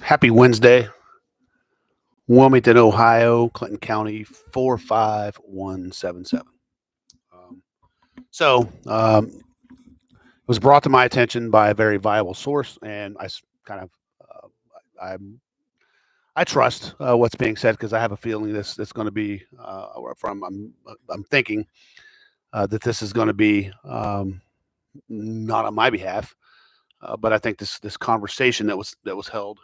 Happy Wednesday, Wilmington, Ohio, Clinton County, 45177. Um, it was brought to my attention by a very viable source, and kind of I I trust what's being said because I have a feeling this going to be from I'm thinking that this is going to be not on my behalf, but I think this conversation that was held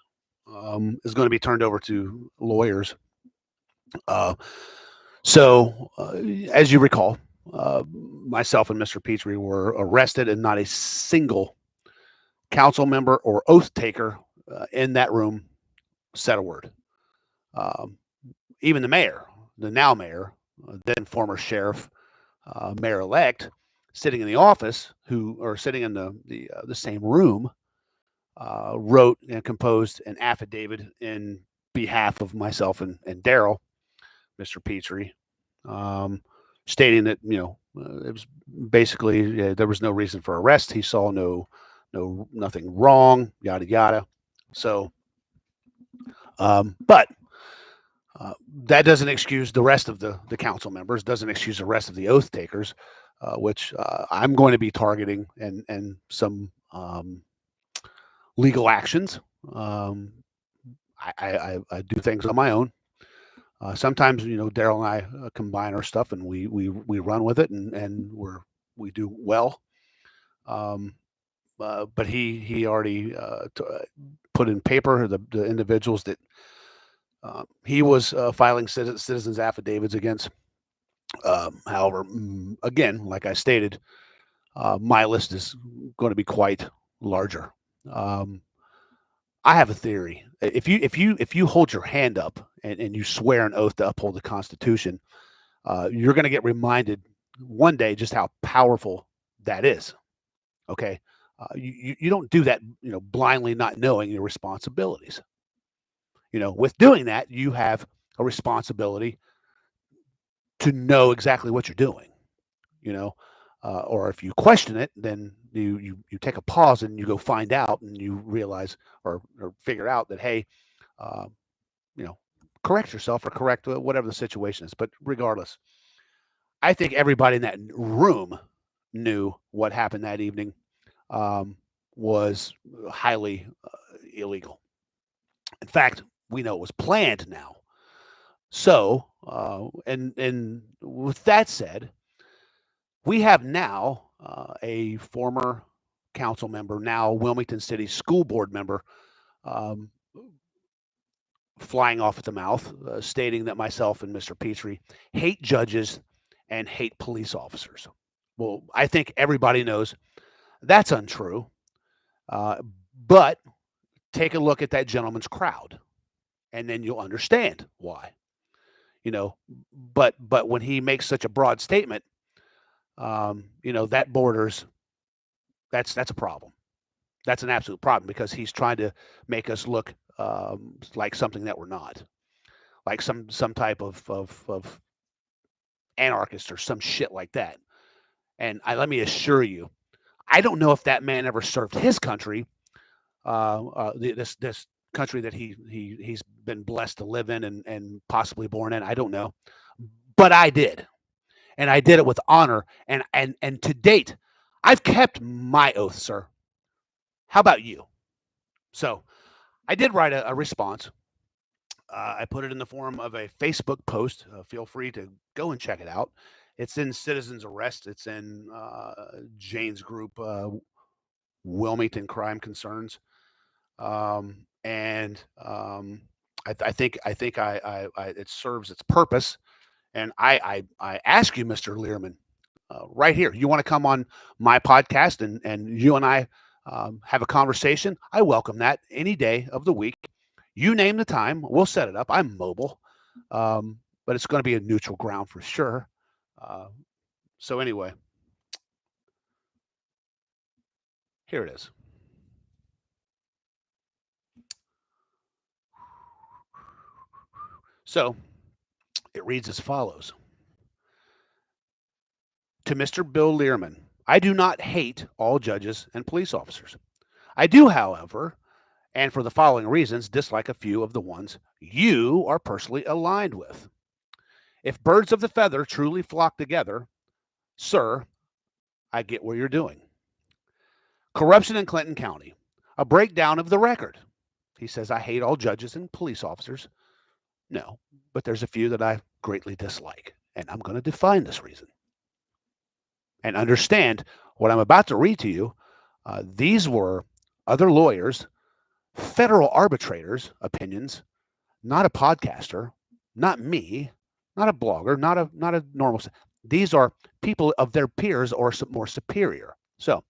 is going to be turned over to lawyers. Uh, So, as you recall, myself and Mr. Petrie were arrested, and not a single council member or oath taker in that room said a word. Um, Even the mayor, the now mayor, then former sheriff, mayor elect, sitting in the office, sitting in the same room, wrote and composed an affidavit in behalf of myself and Daryl, Mr. Petrie, um, stating that it was basically there was no reason for arrest. He saw nothing wrong, yada yada. So, but that doesn't excuse the rest of the council members. Doesn't excuse the rest of the oath takers, which I'm going to be targeting and some legal actions. Um, I do things on my own. Sometimes Daryl and I combine our stuff and we run with it and we do well. Um, but he already put in paper the individuals that he was filing citizens affidavits against. However, again, like I stated, my list is going to be quite larger. Um, I have a theory. If you hold your hand up and you swear an oath to uphold the Constitution, you're going to get reminded one day just how powerful that is. Okay, you don't do that, blindly not knowing your responsibilities. With doing that, you have a responsibility to know exactly what you're doing. You know, or if you question it, then you take a pause and you go find out and you realize or figure out that hey, uh, you know, correct yourself or correct whatever the situation is. But regardless, I think everybody in that room knew what happened that evening um, was highly illegal. In fact, we know it was planned now. So, and with that said, we have now a former council member, now Wilmington City School Board member, um, flying off at the mouth, stating that myself and Mr. Petrie hate judges and hate police officers. Well, I think everybody knows that's untrue. Uh, but take a look at that gentleman's crowd, and then you'll understand why. You know, but when he makes such a broad statement, that borders that's a problem. That's an absolute problem because he's trying to make us look like something that we're not, like some type of anarchist or some shit like that. And let me assure you, I don't know if that man ever served his country, this country that he's been blessed to live in and possibly born in. I don't know, but I did, and I did it with honor. And to date, I've kept my oath, sir. How about you? So I did write a response. I put it in the form of a Facebook post. Feel free to go and check it out. It's in Citizens Arrest. It's in Jane's group, Wilmington Crime Concerns, and I think it serves its purpose. And I ask you, Mr. Lierman, right here, you want to come on my podcast and you and I have a conversation? I welcome that any day of the week. You name the time, we'll set it up. I'm mobile, but it's going to be a neutral ground for sure. Uh, so anyway, here it is. So it reads as follows: To Mr. Bill Lierman, I do not hate all judges and police officers. I do, however, and for the following reasons, dislike a few of the ones you are personally aligned with. If birds of the feather truly flock together, sir, I get what you're doing. Corruption in Clinton County, a breakdown of the record. He says, I hate all judges and police officers. No, but there's a few that I greatly dislike, and I'm going to define this reason. And understand what I'm about to read to you. These were other lawyers, federal arbitrators' opinions, not a podcaster, not me, not a blogger, not a normal. These are people of their peers or more superior. So,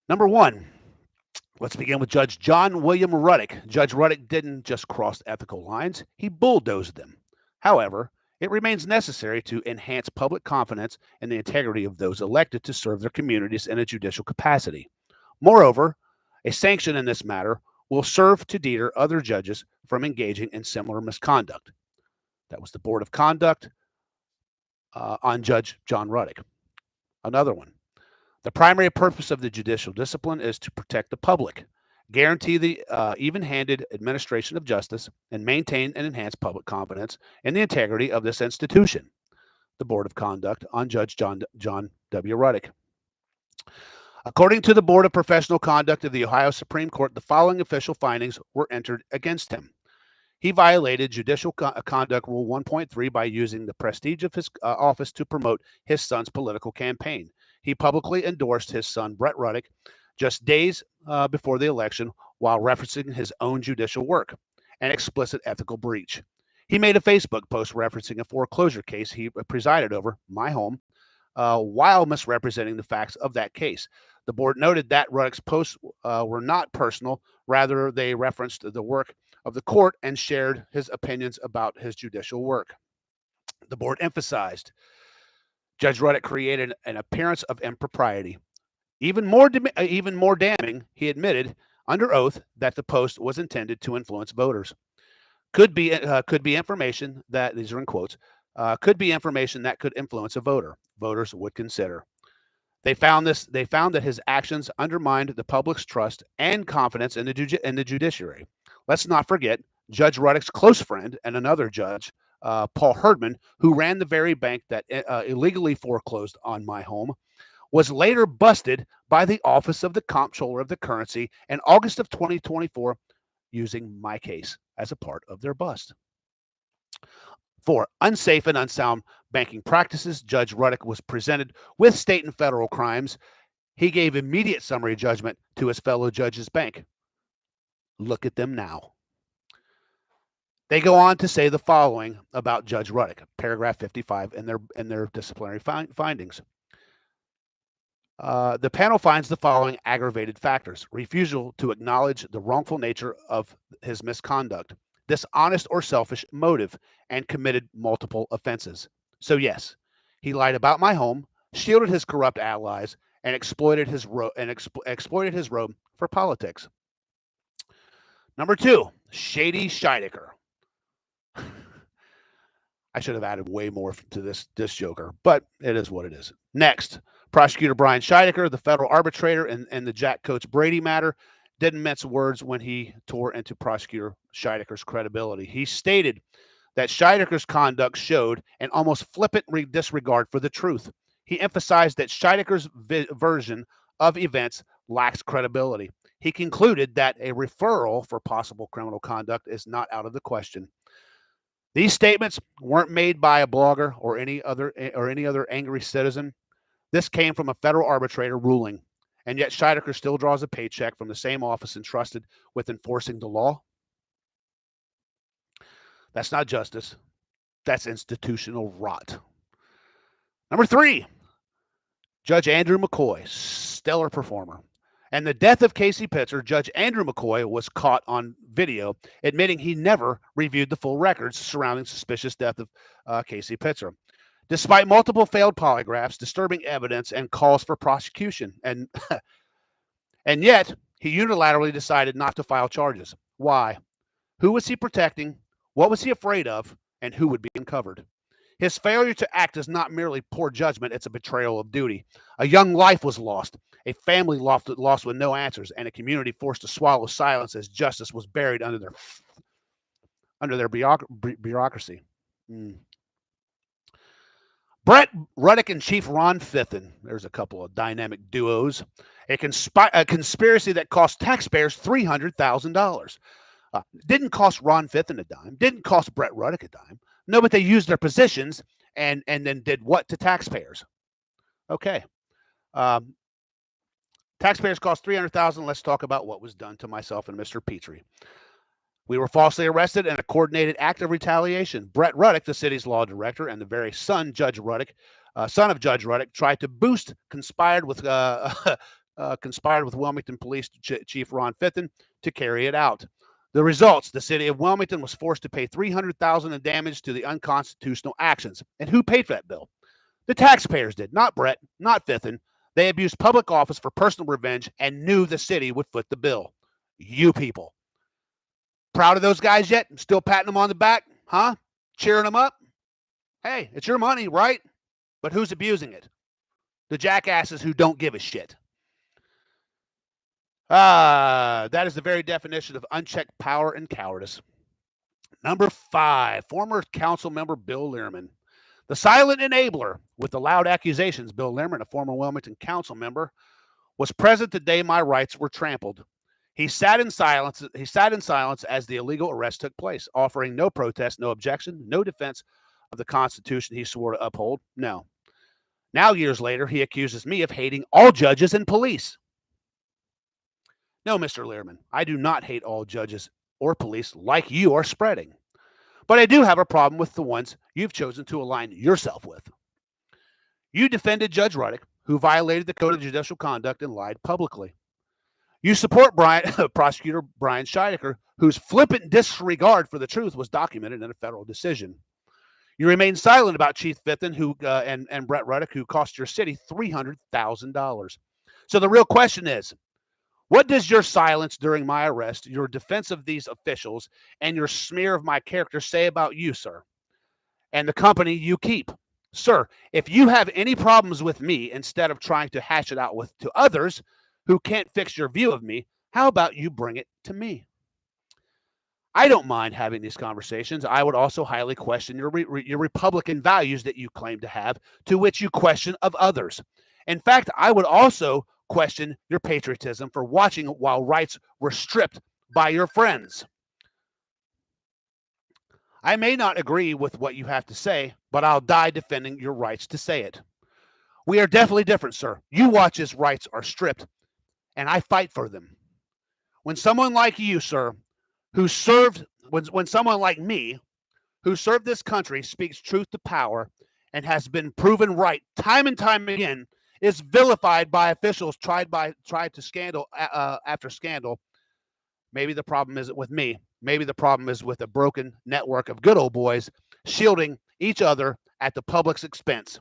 number one, let's begin with Judge John William Ruddick. Judge Ruddick didn't just cross ethical lines, he bulldozed them. However, it remains necessary to enhance public confidence in the integrity of those elected to serve their communities in a judicial capacity. Moreover, a sanction in this matter will serve to deter other judges from engaging in similar misconduct. That was the Board of Conduct on Judge John Ruddick. Another one. The primary purpose of the judicial discipline is to protect the public, guarantee the even-handed administration of justice, and maintain and enhance public confidence in the integrity of this institution. The Board of Conduct on Judge John W. Ruddick. According to the Board of Professional Conduct of the Ohio Supreme Court, the following official findings were entered against him. He violated Judicial Conduct Rule 1.3 by using the prestige of his office to promote his son's political campaign. He publicly endorsed his son, Brett Ruddick, just days before the election while referencing his own judicial work, an explicit ethical breach. He made a Facebook post referencing a foreclosure case he presided over, my home, while misrepresenting the facts of that case. The board noted that Ruddick's posts were not personal, rather they referenced the work of the court and shared his opinions about his judicial work. The board emphasized Judge Ruddick created an appearance of impropriety. Even more damning, he admitted under oath that the post was intended to influence voters. Could be information that, these are in quotes, could be information that could influence a voter. Voters would consider. They found that his actions undermined the public's trust and confidence in the judiciary. Let's not forget Judge Ruddick's close friend and another judge, Paul Herdman, who ran the very bank that illegally foreclosed on my home, was later busted by the Office of the Comptroller of the Currency in August of 2024 using my case as a part of their bust. For unsafe and unsound banking practices, Judge Ruddick was presented with state and federal crimes. He gave immediate summary judgment to his fellow judges' bank. Look at them now. They go on to say the following about Judge Ruddick, paragraph 55 in their disciplinary findings. The panel finds the following aggravated factors: refusal to acknowledge the wrongful nature of his misconduct, dishonest or selfish motive, and committed multiple offenses. So yes, he lied about my home, shielded his corrupt allies, and exploited his robe for politics. Number two, Shady Scheidecker. I should have added way more to this joker, but it is what it is. Next, Prosecutor Brian Scheidecker, the federal arbitrator in the Jack Coates Brady matter, didn't mince words when he tore into Prosecutor Scheidecker's credibility. He stated that Scheidecker's conduct showed an almost flippant disregard for the truth. He emphasized that Scheidecker's version of events lacks credibility. He concluded that a referral for possible criminal conduct is not out of the question. These statements weren't made by a blogger or any other angry citizen. This came from a federal arbitrator ruling, and yet Scheidecker still draws a paycheck from the same office entrusted with enforcing the law. That's not justice. That's institutional rot. Number three, Judge Andrew McCoy, stellar performer. And the death of Casey Pitzer, Judge Andrew McCoy was caught on video admitting he never reviewed the full records surrounding suspicious death of Casey Pitzer. Despite multiple failed polygraphs, disturbing evidence, and calls for prosecution. And yet, he unilaterally decided not to file charges. Why? Who was he protecting? What was he afraid of? And who would be uncovered? His failure to act is not merely poor judgment, it's a betrayal of duty. A young life was lost. a family lost with no answers, and a community forced to swallow silence as justice was buried under their bureaucracy. Brett Ruddock and Chief Ron Fithen. There's a couple of dynamic duos. A conspiracy that cost taxpayers $300,000. Didn't cost Ron Fithen a dime. Didn't cost Brett Ruddock a dime. No, but they used their positions and then did what to taxpayers? Okay. Taxpayers cost $300,000. Let's talk about what was done to myself and Mr. Petrie. We were falsely arrested in a coordinated act of retaliation. Brett Ruddock, the city's law director, and the very son of Judge Ruddock, tried to conspired with Wilmington Police Chief Ron Fithen to carry it out. The results: the city of Wilmington was forced to pay $300,000 in damage to the unconstitutional actions. And who paid for that bill? The taxpayers did, not Brett, not Fithen. They abused public office for personal revenge and knew the city would foot the bill. You people. Proud of those guys yet? Still patting them on the back? Huh? Cheering them up? Hey, it's your money, right? But who's abusing it? The jackasses who don't give a shit. That is the very definition of unchecked power and cowardice. Number 5, former council member Bill Lierman. The silent enabler with the loud accusations. Bill Lierman, a former Wilmington council member, was present the day my rights were trampled. He sat in silence as the illegal arrest took place, offering no protest, no objection, no defense of the Constitution he swore to uphold. No. Now, years later, he accuses me of hating all judges and police. No, Mr. Lierman, I do not hate all judges or police like you are spreading. But I do have a problem with the ones you've chosen to align yourself with. You defended Judge Ruddock, who violated the Code of Judicial Conduct and lied publicly. You support Prosecutor Brian Scheidecker, whose flippant disregard for the truth was documented in a federal decision. You remain silent about Chief Fithen and Brett Ruddock, who cost your city $300,000. So the real question is, what does your silence during my arrest, your defense of these officials, and your smear of my character say about you, sir, and the company you keep? Sir, if you have any problems with me, instead of trying to hash it out to others who can't fix your view of me, how about you bring it to me? I don't mind having these conversations. I would also highly question your Republican values that you claim to have, to which you question of others. In fact, I would also question your patriotism for watching while rights were stripped by your friends. I may not agree with what you have to say, but I'll die defending your rights to say it. We are definitely different, sir. You watch as rights are stripped, and I fight for them. When someone like you, sir, when someone like me, who served this country, speaks truth to power and has been proven right time and time again, is vilified by officials tried to scandal after scandal, maybe the problem isn't with me. Maybe the problem is with a broken network of good old boys shielding each other at the public's expense.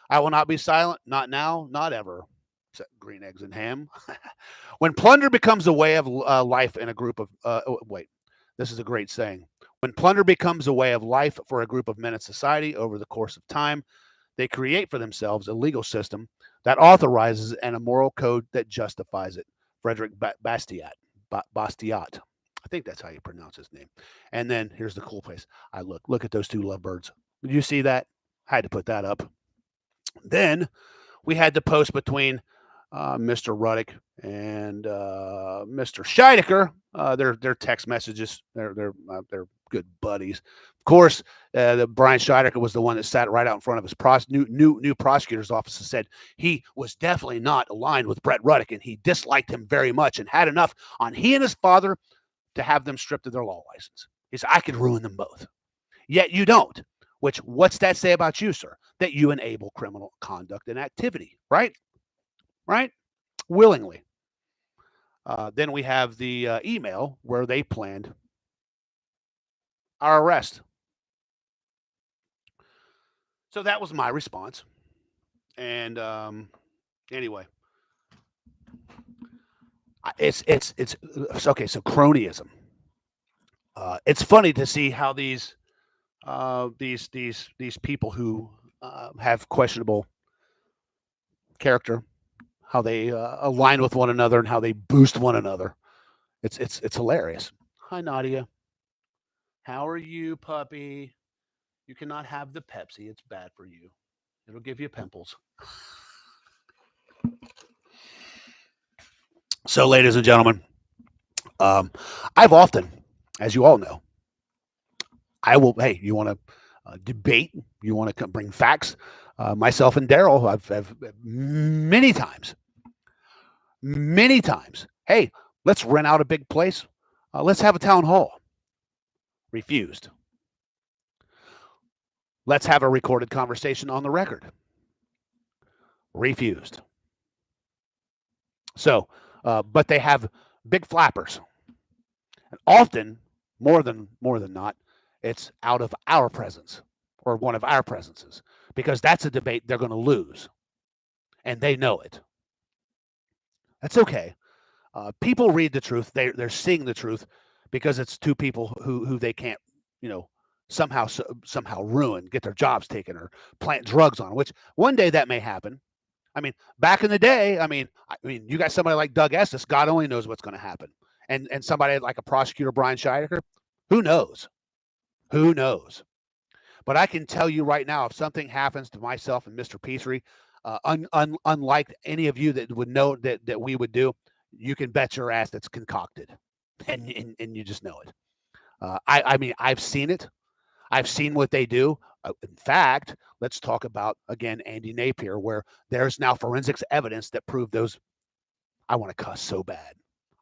I will not be silent, not now, not ever. Except green eggs and ham. When plunder becomes a way of life in a group of this is a great saying. When plunder becomes a way of life for a group of men in society over the course of time, they create for themselves a legal system that authorizes and a moral code that justifies it. Frederick Bastiat. I think that's how you pronounce his name. And then here's the cool place. Look at those two lovebirds. Did you see that? I had to put that up. Then we had the post between Mr. Ruddock and Mr. Scheidecker. Their text messages. They're good buddies. Of course, the Brian Scheidecker was the one that sat right out in front of his new prosecutor's office and said he was definitely not aligned with Brett Ruddock, and he disliked him very much and had enough on he and his father to have them stripped of their law license. He said, I could ruin them both. Yet you don't. What's that say about you, sir? That you enable criminal conduct and activity, right? Right? Willingly. Then we have the email where they planned our arrest. So that was my response. And anyway, it's okay. So cronyism. It's funny to see how these people who have questionable character, align with one another and how they boost one another. It's hilarious. Hi Nadia, how are you, puppy? You cannot have the Pepsi. It's bad for you. It'll give you pimples. So, ladies and gentlemen, I've often, as you all know, I will. Hey, you want to debate? You want to bring facts? Myself and Daryl have many times. Hey, let's rent out a big place. Let's have a town hall. Refused. Let's have a recorded conversation on the record. Refused. So, but they have big flappers. And often, more than not, it's out of our presence or one of our presences because that's a debate they're going to lose, and they know it. That's okay. People read the truth; they're seeing the truth because it's two people who they can't, somehow ruin, get their jobs taken, or plant drugs on. Which one day that may happen. I mean, back in the day, you got somebody like Doug Estes. God only knows what's going to happen. And somebody like a prosecutor, Brian Scheidecker, who knows? Who knows? But I can tell you right now, if something happens to myself and Mr. Petrie, unlike any of you that would know that we would do, you can bet your ass that's concocted, and you just know it. I've seen it. I've seen what they do. In fact, let's talk about, again, Andy Napier, where there's now forensics evidence that proved those. I want to cuss so bad.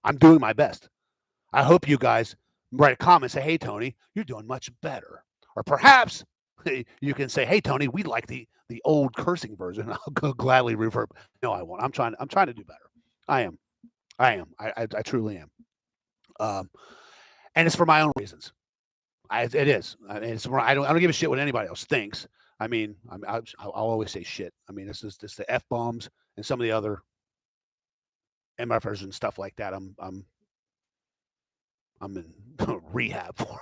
I'm doing my best. I hope you guys write a comment and say, hey, Tony, you're doing much better. Or perhaps you can say, hey, Tony, we like the old cursing version. I'll gladly revert. No, I won't. I'm trying to do better. I am. I truly am. And it's for my own reasons. It is. It's I don't give a shit what anybody else thinks. I'll always say shit. It's the F bombs and some of the other MFers and stuff like that. I'm in rehab for.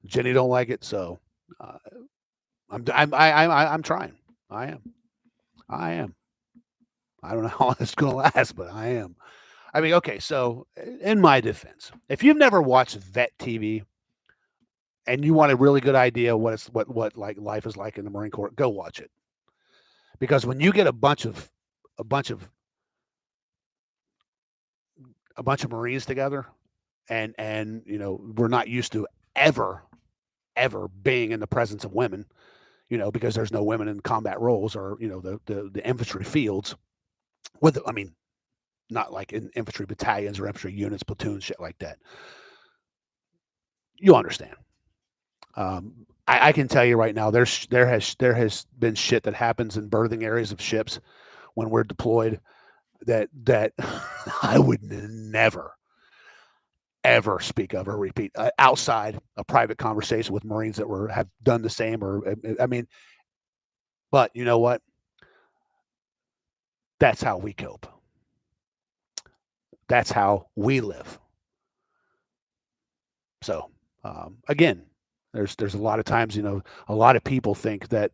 Jenny don't like it, so I'm trying. I am. I don't know how long it's going to last, but I am. Okay. So, in my defense, if you've never watched Vet TV and you want a really good idea what like life is like in the Marine Corps, go watch it. Because when you get a bunch of Marines together, and we're not used to ever being in the presence of women, because there's no women in combat roles or the infantry fields. Not like in infantry battalions or infantry units, platoons, shit like that. You understand. I can tell you right now, there has been shit that happens in berthing areas of ships when we're deployed that I would never ever speak of or repeat outside a private conversation with Marines that have done the same. But you know what? That's how we cope. That's how we live. So again, there's a lot of times, a lot of people think that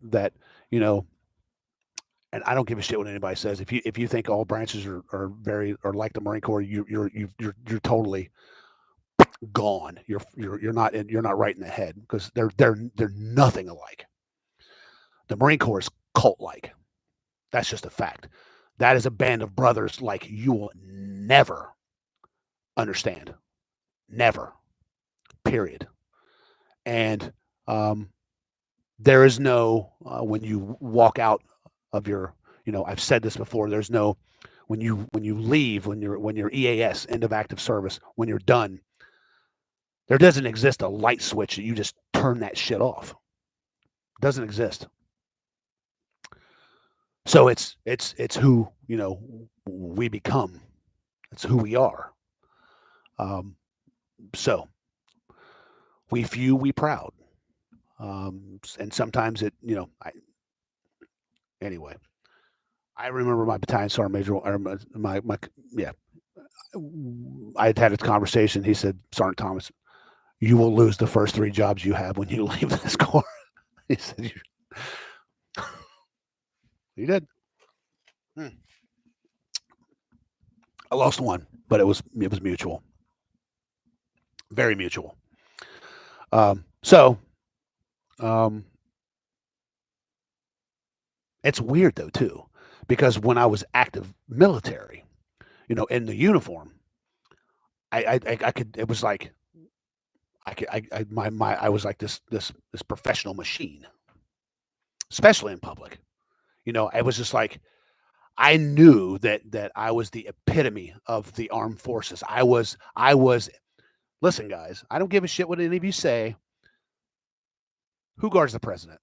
and I don't give a shit what anybody says. If you think all branches are like the Marine Corps, you're totally gone. You're not right in the head, because they're nothing alike. The Marine Corps is cult-like. That's just a fact. That is a band of brothers like you will never understand. Never. Period. And there is no when you walk out of your, I've said this before. There's no when you leave, when you're EAS, end of active service, when you're done. There doesn't exist a light switch that you just turn that shit off. It doesn't exist. So it's who we become. It's who we are. So we few, we proud. And sometimes anyway, I remember my battalion sergeant major, or I had a conversation. He said, Sergeant Thomas, you will lose the first 3 jobs you have when you leave this Corps. He said, he did. Hmm. I lost one, but it was mutual, very mutual. So um, it's weird though too, because when I was active military, in the uniform, I could. It was like I could. I was like this professional machine, especially in public. It was just like I knew that I was the epitome of the armed forces. I was. Listen, guys, I don't give a shit what any of you say. Who guards the president?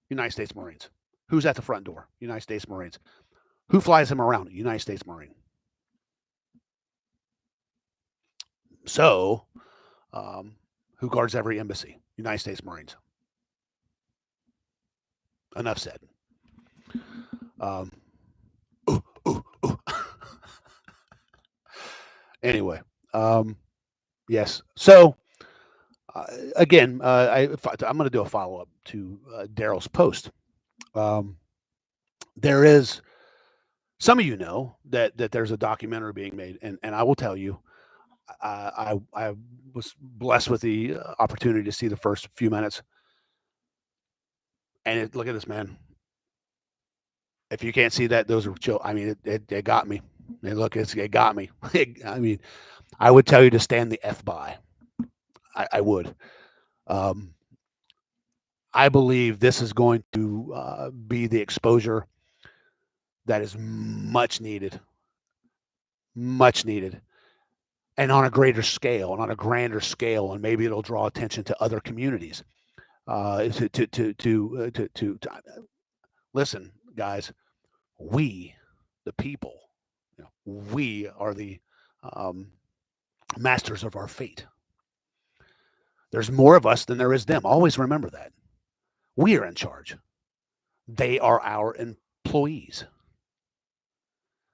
United States Marines. Who's at the front door? United States Marines. Who flies him around? United States Marine. So, um, who guards every embassy? United States Marines. Enough said. Um, ooh, ooh, ooh. Anyway, yes. So, again, I'm going to do a follow up to Daryl's post. There is some of you know that there's a documentary being made, and I will tell you, I was blessed with the opportunity to see the first few minutes, and look at this, man. If you can't see that, those are chill. I mean, it got me. And look, it got me. I mean, I would tell you to stand the f by. I would. Um, I believe this is going to be the exposure that is much needed, and on a greater scale, and on a grander scale, and maybe it'll draw attention to other communities. To listen, guys, we, the people, we are the um, masters of our fate. There's more of us than there is them. Always remember that. We are in charge. They are our employees.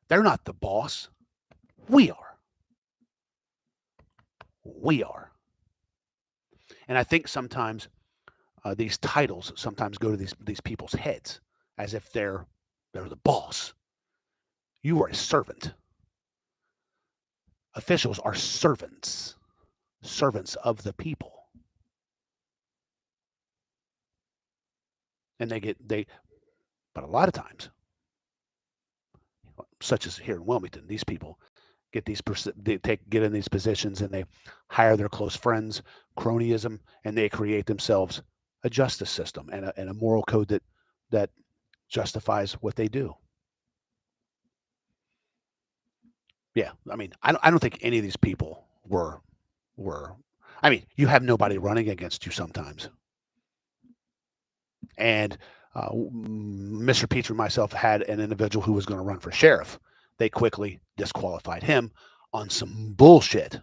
They're not the boss. We are. We are. And I think sometimes these titles sometimes go to these people's heads as if they're the boss. You are a servant. Officials are servants of the people. And but a lot of times, such as here in Wilmington, these people get get in these positions and they hire their close friends, cronyism, and they create themselves a justice system and a moral code that justifies what they do. Yeah, I mean, I don't think any of these people were. I mean, you have nobody running against you sometimes, and Mr. Petrie and myself had an individual who was going to run for sheriff. They quickly disqualified him on some bullshit.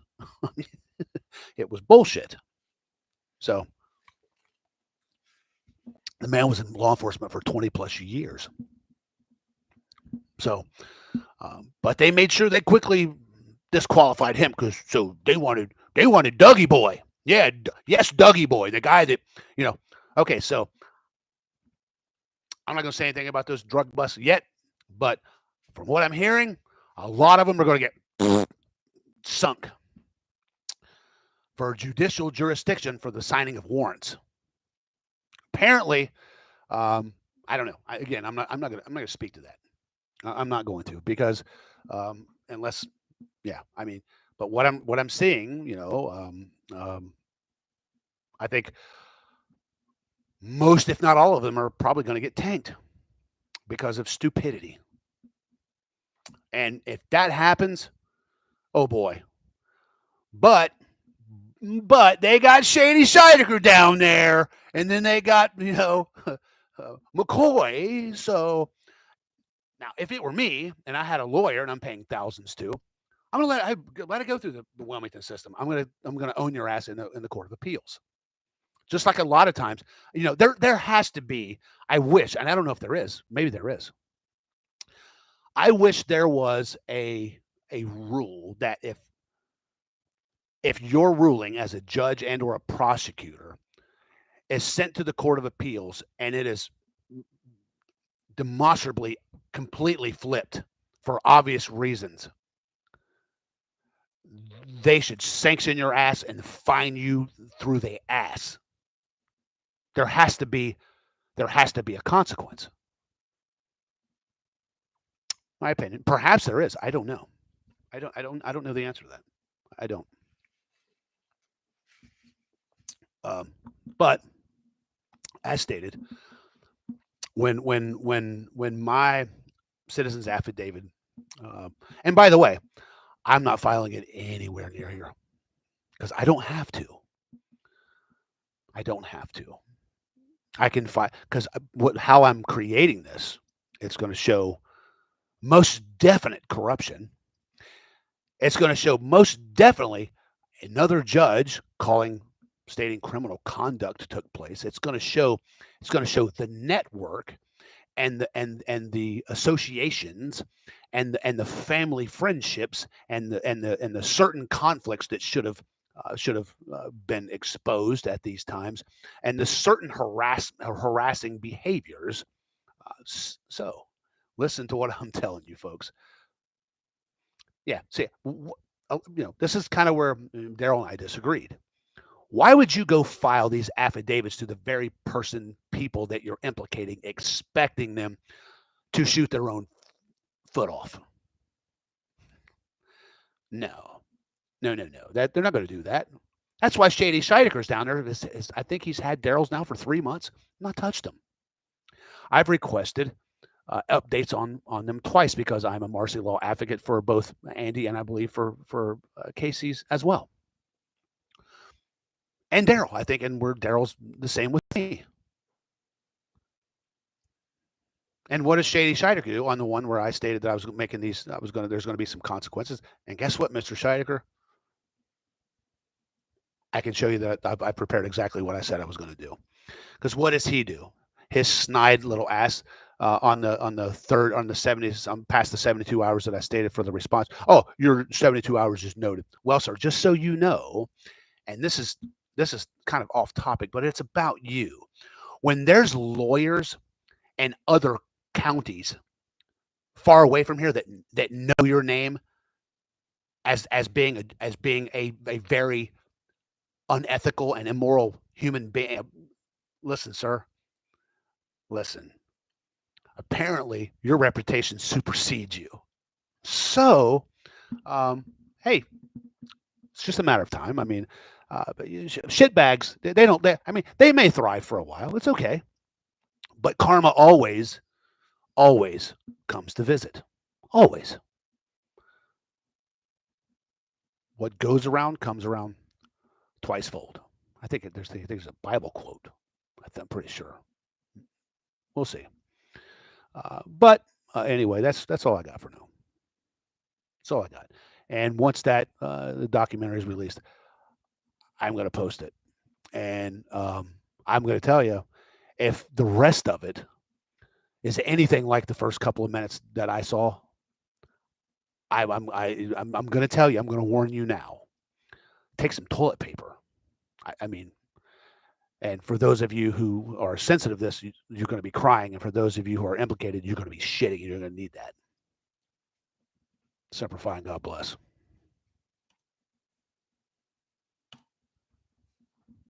It was bullshit. So the man was in law enforcement for 20 plus years. So, but they made sure they quickly disqualified him because they wanted Dougie Boy. Yeah, yes, Dougie Boy, the guy that Okay, so I'm not going to say anything about those drug busts yet, but from what I'm hearing, a lot of them are going to get sunk for judicial jurisdiction for the signing of warrants. Apparently, I don't know. I'm not going to speak to that. I'm not going to because unless, yeah, I mean, but what I'm seeing, I think most, if not all of them, are probably going to get tanked because of stupidity. And if that happens, oh boy. But they got Shady Scheidecker down there, and then they got McCoy. So now, if it were me and I had a lawyer and I'm paying thousands to, I'm gonna let it go through the Wilmington system. I'm gonna own your ass in the Court of Appeals. Just like a lot of times, there has to be. I wish, and I don't know if there is. Maybe there is. I wish there was a rule that if your ruling as a judge and or a prosecutor is sent to the Court of Appeals and it is demonstrably completely flipped for obvious reasons, they should sanction your ass and fine you through the ass. There has to be a consequence. My opinion. Perhaps there is. I don't know. I don't know the answer to that. I don't. But as stated, when my citizen's affidavit, and by the way, I'm not filing it anywhere near here because I don't have to. I don't have to. I can file because how I'm creating this, it's going to show most definite corruption. It's going to show most definitely another judge stating criminal conduct took place. It's going to show the network and the associations and the family friendships and the certain conflicts that should have been exposed at these times, and the certain harassing behaviors. So, listen to what I'm telling you, folks. Yeah, see, this is kind of where Daryl and I disagreed. Why would you go file these affidavits to the very people that you're implicating, expecting them to shoot their own foot off? No. That they're not going to do that. That's why Shady Scheideker's down there. I think he's had Daryl's now for 3 months. Not touched them. I've requested updates on them twice because I'm a Marcy Law advocate for both Andy and I believe for Casey's as well. And Daryl, I think, and Daryl's the same with me. And what does Shady Scheideker do on the one where I stated that I was making these? There's going to be some consequences. And guess what, Mr. Scheideker? I can show you that I prepared exactly what I said I was going to do. Because what does he do? His snide little ass on the 70s, past the 72 hours that I stated for the response. Oh, your 72 hours is noted. Well, sir, just so you know, and this is kind of off topic, but it's about you. When there's lawyers and other counties far away from here that know your name as being a very unethical and immoral human being. Listen, sir. Listen. Apparently, your reputation supersedes you. So, hey, it's just a matter of time. I mean, shitbags, they may thrive for a while. It's okay. But karma always comes to visit. Always. What goes around comes around twicefold. I think there's a Bible quote. I'm pretty sure. We'll see. But anyway, that's all I got for now. That's all I got. And once the documentary is released, I'm going to post it. And I'm going to tell you, if the rest of it is anything like the first couple of minutes that I saw, I'm going to tell you, I'm going to warn you now. Take some toilet paper. I mean, and for those of you who are sensitive to this, you're going to be crying. And for those of you who are implicated, you're going to be shitting. You're going to need that. Semper Fi, and God bless.